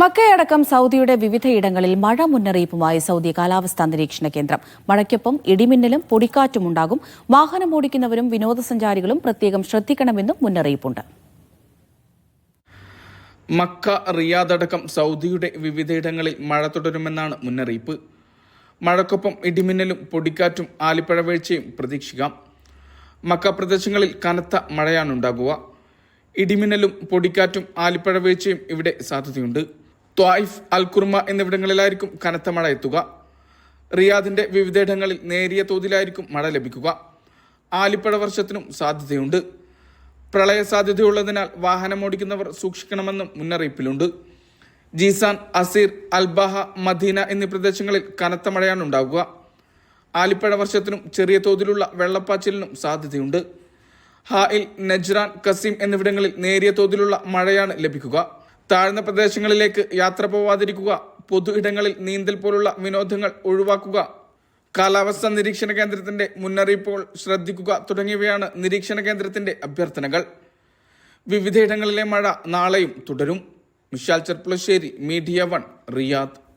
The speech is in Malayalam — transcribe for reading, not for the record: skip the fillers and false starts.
മക്കയടക്കം സൗദിയുടെ വിവിധയിടങ്ങളിൽ മഴ മുന്നറിയിപ്പുമായി സൗദി കാലാവസ്ഥാ നിരീക്ഷണ കേന്ദ്രം. മഴയ്ക്കൊപ്പം ഇടിമിന്നലും പൊടിക്കാറ്റും ഉണ്ടാകും. വാഹനമോടിക്കുന്നവരും വിനോദസഞ്ചാരികളും പ്രത്യേകം ശ്രദ്ധിക്കണമെന്നും മുന്നറിയിപ്പുണ്ട്. മക്ക, റിയാദ് അടക്കം സൗദിയുടെ വിവിധയിടങ്ങളിൽ മഴ തുടരുമെന്നാണ് മുന്നറിയിപ്പ്. മഴയ്ക്കൊപ്പം ഇടിമിന്നലും പൊടിക്കാറ്റും ആലിപ്പഴ വീഴ്ചയും പ്രതീക്ഷിക്കാം. മക്ക പ്രദേശങ്ങളിൽ കനത്ത മഴയാണുണ്ടാകുക. ഇടിമിന്നലും പൊടിക്കാറ്റും ആലിപ്പഴ വീഴ്ചയും ഇവിടെ സാധ്യതയുണ്ട്. ത്വായിഫ്, അൽകുർമ എന്നിവിടങ്ങളിലായിരിക്കും കനത്ത മഴ എത്തുക. റിയാദിന്റെ വിവിധയിടങ്ങളിൽ നേരിയ തോതിലായിരിക്കും മഴ ലഭിക്കുക. ആലിപ്പഴ വർഷത്തിനും സാധ്യതയുണ്ട്. പ്രളയ സാധ്യതയുള്ളതിനാൽ വാഹനമോടിക്കുന്നവർ സൂക്ഷിക്കണമെന്നും മുന്നറിയിപ്പിലുണ്ട്. ജീസാൻ, അസീർ, അൽബാഹ, മദീന എന്നീ പ്രദേശങ്ങളിൽ കനത്ത മഴയാണ് ഉണ്ടാകുക. ആലിപ്പഴ വർഷത്തിനും ചെറിയ തോതിലുള്ള വെള്ളപ്പാച്ചിലിനും സാധ്യതയുണ്ട്. ഹായിൽ, നജ്റാൻ, കസീം എന്നിവിടങ്ങളിൽ നേരിയ തോതിലുള്ള മഴയാണ് ലഭിക്കുക. താഴ്ന്ന പ്രദേശങ്ങളിലേക്ക് യാത്ര പോവാതിരിക്കുക. പൊതു ഇടങ്ങളിൽ നീന്തൽ പോലുള്ള വിനോദങ്ങൾ ഒഴിവാക്കുക. കാലാവസ്ഥാ നിരീക്ഷണ കേന്ദ്രത്തിന്റെ മുന്നറിയിപ്പുകൾ ശ്രദ്ധിക്കുക തുടങ്ങിയവയാണ് നിരീക്ഷണ കേന്ദ്രത്തിന്റെ അഭ്യർത്ഥനകൾ. വിവിധയിടങ്ങളിലെ മഴ നാളെയും തുടരും. Mishal Cherpulassery, media 1, Riyadh.